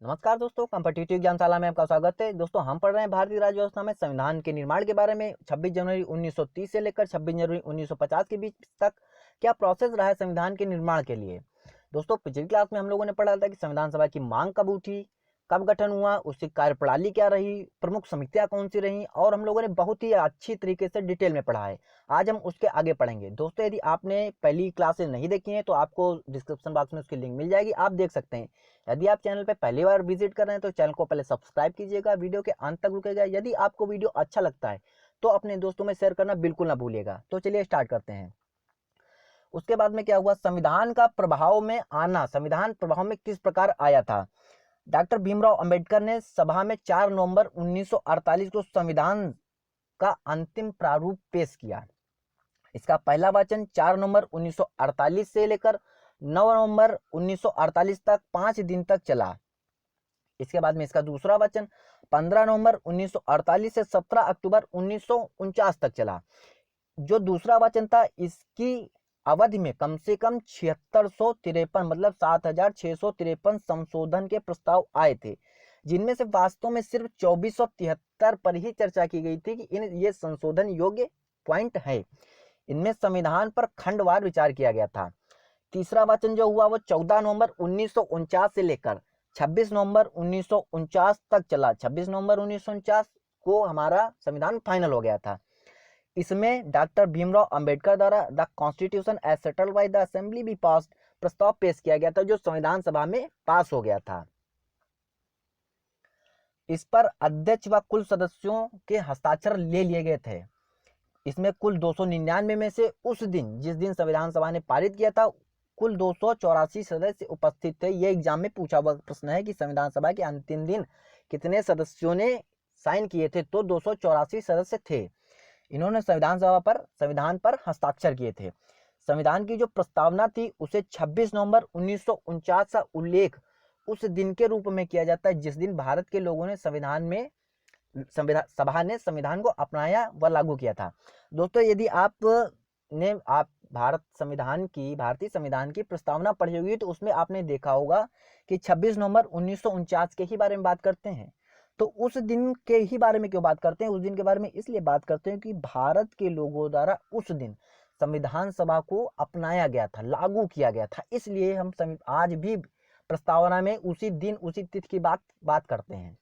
नमस्कार दोस्तों, कॉम्पिटिटिव एग्जामशाला में आपका स्वागत है। दोस्तों, हम पढ़ रहे हैं भारतीय राज्य व्यवस्था में संविधान के निर्माण के बारे में। 26 जनवरी 1930 से लेकर 26 जनवरी 1950 के बीच तक क्या प्रोसेस रहा है संविधान के निर्माण के लिए। दोस्तों, पिछली क्लास में हम लोगों ने पढ़ा था कि संविधान सभा की मांग कब उठी, कब गठन हुआ, उसकी कार्यप्रणाली क्या रही, प्रमुख समितियां कौन सी रही, और हम लोगों ने बहुत ही अच्छी तरीके से डिटेल में पढ़ा है। आज हम उसके आगे पढ़ेंगे। दोस्तों, यदि आपने पहली क्लासेस नहीं देखी हैं तो आपको डिस्क्रिप्शन बॉक्स में उसकी लिंक मिल जाएगी, आप देख सकते हैं। यदि आप चैनल पे पहली बार विजिट कर रहे हैं तो चैनल को पहले सब्सक्राइब कीजिएगा, वीडियो के अंत तक रुकेगा। यदि आपको वीडियो अच्छा लगता है तो अपने दोस्तों में शेयर करना बिल्कुल ना भूलिएगा। तो चलिए स्टार्ट करते हैं। उसके बाद में क्या हुआ, संविधान का प्रभाव में आना। संविधान प्रभाव में किस प्रकार आया था। डॉक्टर भीमराव अंबेडकर ने सभा में 4 नवंबर 1948 को संविधान का अंतिम प्रारूप पेश किया। इसका पहला वाचन 4 नवंबर 1948 से लेकर 9 नवंबर 1948 तक 5 दिन तक चला। इसके बाद में इसका दूसरा वाचन 15 नवंबर 1948 से 17 अक्टूबर 1949 तक चला। जो दूसरा वाचन था, इसकी अवधि में कम से कम 7653 मतलब 7653 संशोधन के प्रस्ताव आए थे, जिनमें से वास्तव में सिर्फ 2473 पर ही चर्चा की गई थी कि ये संशोधन योग्य पॉइंट है। इनमें संविधान पर खंडवार विचार किया गया था। तीसरा वाचन जो हुआ वो 14 नवंबर 1949 से लेकर 26 नवंबर 1949 तक चला। 26 नवंबर 1949 को हमारा संविधान फाइनल हो गया था। इसमें डॉक्टर भीमराव अंबेडकर द्वारा the constitution as settled by the assembly be passed प्रस्ताव पेश किया गया था, जो संविधान सभा में पास हो गया था। इस पर अध्यक्ष व कुल सदस्यों के हस्ताक्षर ले लिए गए थे। इसमें कुल 299 में से उस दिन जिस दिन संविधान सभा ने पारित किया था, कुल 284 सदस्य उपस्थित थे। यह एग्जाम में पूछा हुआ प्रश्न है कि संविधान सभा के अंतिम दिन कितने सदस्यों ने साइन किए थे, तो 284 सदस्य थे। इन्होंने संविधान पर हस्ताक्षर किए थे। संविधान की जो प्रस्तावना थी उसे 26 नवंबर 1949 का उल्लेख उस दिन के रूप में किया जाता है जिस दिन भारत के लोगों ने सभा ने संविधान को अपनाया व लागू किया था। दोस्तों, यदि आप भारतीय संविधान की प्रस्तावना पढ़ी होगी तो उसमें आपने देखा होगा कि 26 नवंबर 1949 के ही बारे में बात करते हैं। तो उस दिन के ही बारे में क्यों बात करते हैं, उस दिन के बारे में इसलिए बात करते हैं कि भारत के लोगों द्वारा उस दिन संविधान सभा को अपनाया गया था, लागू किया गया था। इसलिए हम आज भी प्रस्तावना में उसी दिन उसी तिथि की बात करते हैं।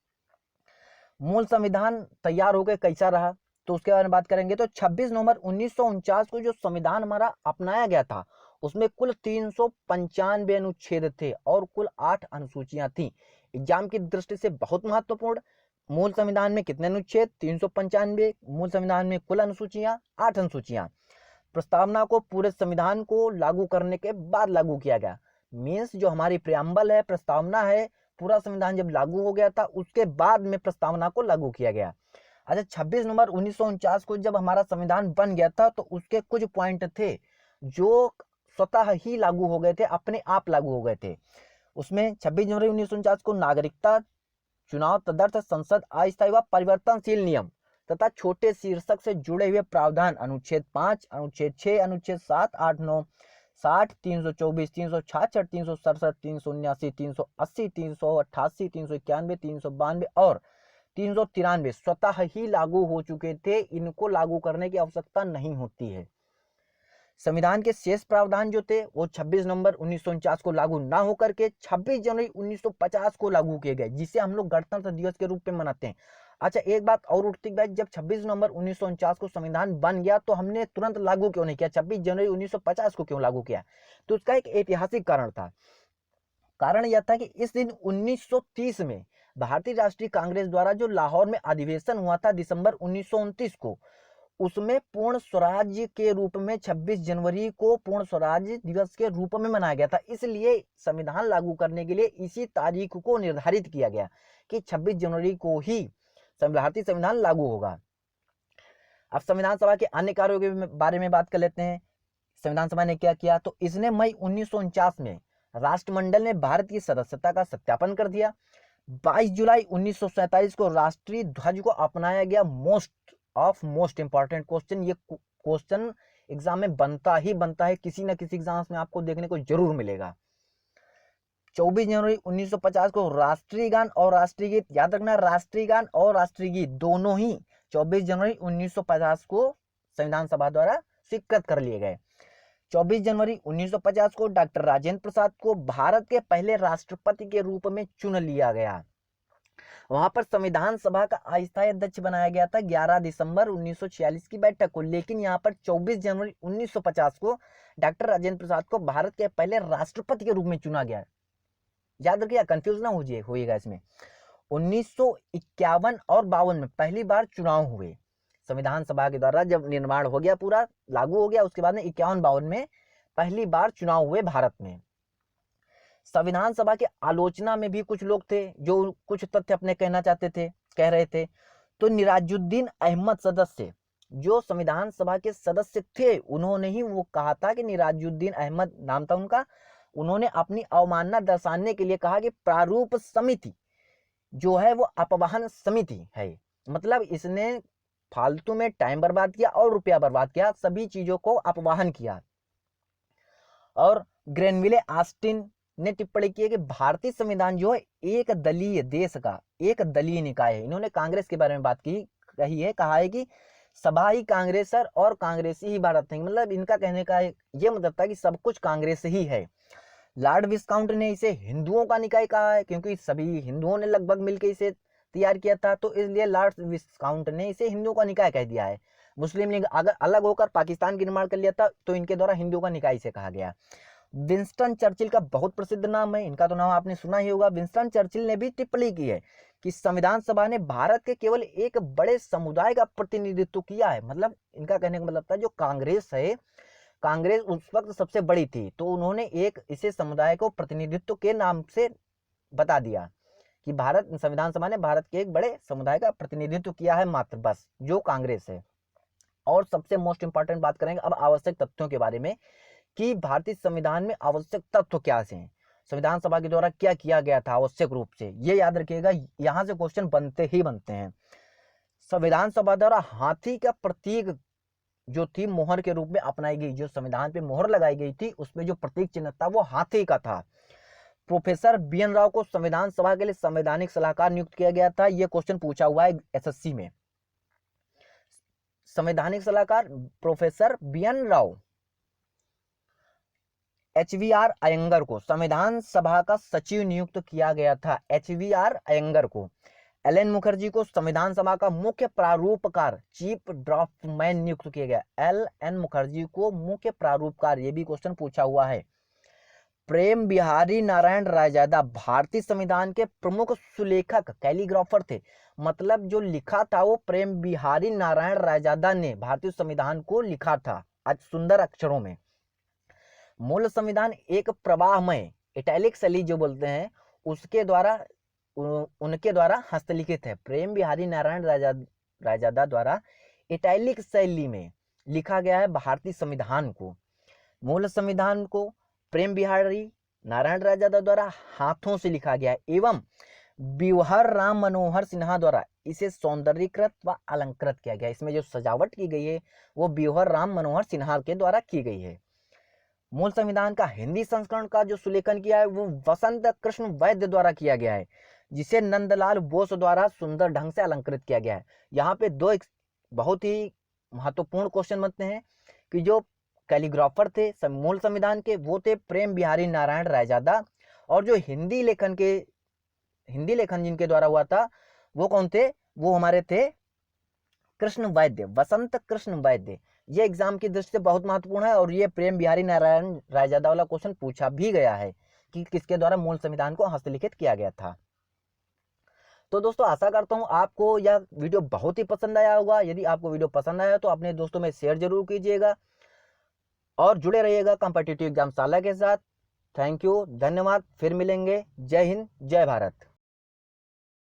मूल संविधान तैयार होकर कैसा रहा तो उसके बारे में बात करेंगे। तो 26 नवंबर 1949 को जो संविधान हमारा अपनाया गया था उसमें कुल 395 अनुच्छेद थे और कुल 8 अनुसूचियां थी। एग्जाम की दृष्टि से बहुत महत्वपूर्ण। मूल संविधान में कितने अनुच्छेद, 395। मूल संविधान में कुल अनुसूचियां 8 अनुसूचियां। प्रस्तावना को पूरे संविधान को लागू करने के बाद लागू किया गया। मीन्स जो हमारी प्रियम्बल है, प्रस्तावना है, पूरा संविधान जब लागू हो गया था उसके बाद में प्रस्तावना को लागू किया गया। अच्छा, 26 नवंबर 1949 को जब हमारा संविधान बन गया था तो उसके कुछ पॉइंट थे जो स्वतः ही लागू हो गए थे, अपने आप लागू हो गए थे। उसमें 26 जनवरी 1949 को नागरिकता, चुनाव, तदर्थ संसद, अस्थायी व परिवर्तनशील नियम तथा छोटे शीर्षक से जुड़े हुए प्रावधान, अनुच्छेद 5, अनुच्छेद 6, अनुच्छेद 7, 8, 9, 60, 324, 366, 367, 379, 380, 388, 391, 392 और 393 स्वतः ही लागू हो चुके थे। इनको लागू करने की आवश्यकता नहीं होती है। संविधान के शेष प्रावधान जो थे वो 26 नवंबर 1949 को लागू ना होकर के 26 जनवरी 1950 को लागू किए गए, जिसे हम लोग गणतंत्र दिवस के रूप में मनाते हैं। अच्छा, एक बात और उठती है, जब 26 नवंबर 1949 को संविधान बन गया तो हमने तुरंत लागू क्यों नहीं किया, 26 जनवरी 1950 को क्यों लागू किया। तो उसका एक ऐतिहासिक कारण था। कारण यह था कि इस दिन 1930 में भारतीय राष्ट्रीय कांग्रेस द्वारा जो लाहौर में अधिवेशन हुआ था दिसंबर 1929 को, उसमें पूर्ण स्वराज्य के रूप में 26 जनवरी को पूर्ण स्वराज्य दिवस के रूप में मनाया गया था। इसलिए संविधान लागू करने के लिए इसी तारीख को निर्धारित किया गया कि 26 जनवरी को ही भारतीय संविधान लागू होगा। अब संविधान सभा के अन्य कार्यों के बारे में बात कर लेते हैं। संविधान सभा ने क्या किया, तो इसने मई 1949 में राष्ट्रमंडल ने भारत की सदस्यता का सत्यापन कर दिया। 22 जुलाई 1947 को राष्ट्रीय ध्वज को अपनाया गया। मोस्ट इंपॉर्टेंट क्वेश्चन, ये क्वेश्चन एग्जाम में बनता ही बनता है, किसी ना किसी एग्जाम में आपको देखने को जरूर मिलेगा। 24 जनवरी 1950 को राष्ट्रीय गान और राष्ट्रीय गीत, याद रखना, राष्ट्रीय गान और राष्ट्रीय गीत दोनों ही 24 जनवरी 1950 को संविधान सभा द्वारा स्वीकृत कर लिए गए। 24 जनवरी 1950 को डॉक्टर राजेंद्र प्रसाद को भारत के पहले राष्ट्रपति के रूप में चुन लिया गया। वहां पर संविधान सभा का अस्थायी अध्यक्ष बनाया गया था 11 दिसंबर 1946 की बैठक को, लेकिन यहाँ पर 24 जनवरी 1950 को डॉक्टर राजेंद्र प्रसाद को भारत के पहले राष्ट्रपति के रूप में चुना गया। याद रखिए, कंफ्यूज ना होइएगा इसमें। 1951 और 52 में पहली बार चुनाव हुए संविधान सभा के द्वारा, जब निर्माण हो गया, पूरा लागू हो गया, उसके बाद में 51-52 में पहली बार चुनाव हुए भारत में। संविधान सभा के आलोचना में भी कुछ लोग थे जो कुछ तथ्य अपने कहना चाहते थे, कह रहे थे। तो निराजुद्दीन अहमद सदस्य, जो संविधान सभा के सदस्य थे, उन्होंने ही वो कहा था कि निराजुद्दीन अहमद नाम था उनका, उन्होंने अपनी अवमानना दर्शाने के लिए कहा कि प्रारूप समिति जो है वो अपवाहन समिति है। मतलब इसने फालतू में टाइम बर्बाद किया और रुपया बर्बाद किया, सभी चीजों को अपवाहन किया। और ग्रेनविले ऑस्टिन ने टिप्पणी की है कि भारतीय संविधान जो है एक दलीय देश का एक दलीय निकाय है। इन्होंने कांग्रेस के बारे में बात कही है, कहा है कि सभा ही कांग्रेसर और कांग्रेसी ही भारत है। मतलब इनका कहने का ये मतलब था कि सब कुछ कांग्रेस ही है। लॉर्ड विस्काउंट ने इसे हिंदुओं का निकाय कहा है, क्योंकि सभी हिंदुओं ने लगभग मिलकर इसे तैयार किया था, तो इसलिए लॉर्ड विस्काउंट ने इसे हिंदुओं का निकाय कह दिया है। मुस्लिम लीग अगर अलग होकर पाकिस्तान का निर्माण कर लिया था तो इनके द्वारा हिंदुओं का निकाय इसे कहा गया। विंस्टन चर्चिल का बहुत प्रसिद्ध नाम है, इनका तो नाम आपने सुना ही होगा। विंस्टन चर्चिल ने भी टिप्पणी की है कि संविधान सभा ने भारत के केवल एक बड़े समुदाय का प्रतिनिधित्व किया है। मतलब इनका कहने का मतलब था जो कांग्रेस है, कांग्रेस उस वक्त सबसे बड़ी थी, तो उन्होंने एक इसे समुदाय को प्रतिनिधित्व के नाम से बता दिया कि भारत संविधान सभा ने भारत के एक बड़े समुदाय का प्रतिनिधित्व किया है मात्र, बस, जो कांग्रेस है। और सबसे मोस्ट इंपॉर्टेंट बात करेंगे अब आवश्यक तथ्यों के बारे में कि भारतीय संविधान में आवश्यक तत्व क्या हैं, संविधान सभा के द्वारा क्या किया गया था आवश्यक रूप से। ये याद रखिएगा, यहां से क्वेश्चन बनते ही बनते हैं। संविधान सभा द्वारा हाथी का प्रतीक जो थी मोहर के रूप में अपनाई गई, जो संविधान पे मोहर लगाई गई थी उसमें जो प्रतीक चिन्ह था वो हाथी का था। प्रोफेसर BN राव को संविधान सभा के लिए संवैधानिक सलाहकार नियुक्त किया गया था। यह क्वेश्चन पूछा हुआ है SSC में। संवैधानिक सलाहकार professor BN Rao. HVR Iyengar को संविधान सभा का सचिव नियुक्त किया गया था, HVR अयंगर को। LN मुखर्जी को संविधान सभा का मुख्य प्रारूपकार चीफ ड्राफ्टमैन नियुक्त किया गया, LN मुखर्जी को मुख्य प्रारूपकार, ये भी क्वेश्चन पूछा हुआ है। प्रेम बिहारी नारायण रायजादा भारतीय संविधान के प्रमुख सुलेखक कैलीग्राफर थे। मतलब जो लिखा था वो प्रेम बिहारी नारायण रायजादा ने भारतीय संविधान को लिखा था आज सुंदर अक्षरों में। मूल संविधान एक प्रवाहमय इटैलिक शैली जो बोलते हैं उसके द्वारा उनके द्वारा हस्तलिखित है। प्रेम बिहारी नारायण रायजादा द्वारा इटैलिक शैली में लिखा गया है भारतीय संविधान को। मूल संविधान को प्रेम बिहारी नारायण रायजादा द्वारा हाथों से लिखा गया है एवं बिवहर राम मनोहर सिन्हा द्वारा इसे सौंदर्यीकृत व अलंकृत किया गया। इसमें जो सजावट की गई है वो बिवहर राम मनोहर सिन्हा के द्वारा की गई है। मूल संविधान का हिंदी संस्करण का जो सुलेखन किया है वो वसंत कृष्ण वैद्य द्वारा किया गया है, जिसे नंदलाल बोस द्वारा सुंदर ढंग से अलंकृत किया गया है। यहाँ पे दो बहुत ही महत्वपूर्ण क्वेश्चन बनते हैं कि जो कैलीग्राफर थे मूल संविधान के वो थे प्रेम बिहारी नारायण रायजादा, और जो हिंदी लेखन जिनके द्वारा हुआ था वो कौन थे, वो हमारे थे कृष्ण वैद्य, वसंत कृष्ण वैद्य। ये एग्जाम की दृष्टि से बहुत महत्वपूर्ण है और ये प्रेम बिहारी नारायण रायजादा वाला क्वेश्चन पूछा भी गया है कि किसके द्वारा मूल संविधान को हस्तलिखित किया गया था। तो दोस्तों आशा करता हूँ आपको यह वीडियो बहुत ही पसंद आया होगा। यदि आपको वीडियो पसंद आया तो अपने दोस्तों में शेयर जरूर कीजिएगा और जुड़े रहिएगा कॉम्पिटिटिव एग्जाम शाला के साथ। थैंक यू, धन्यवाद, फिर मिलेंगे। जय हिंद, जय भारत।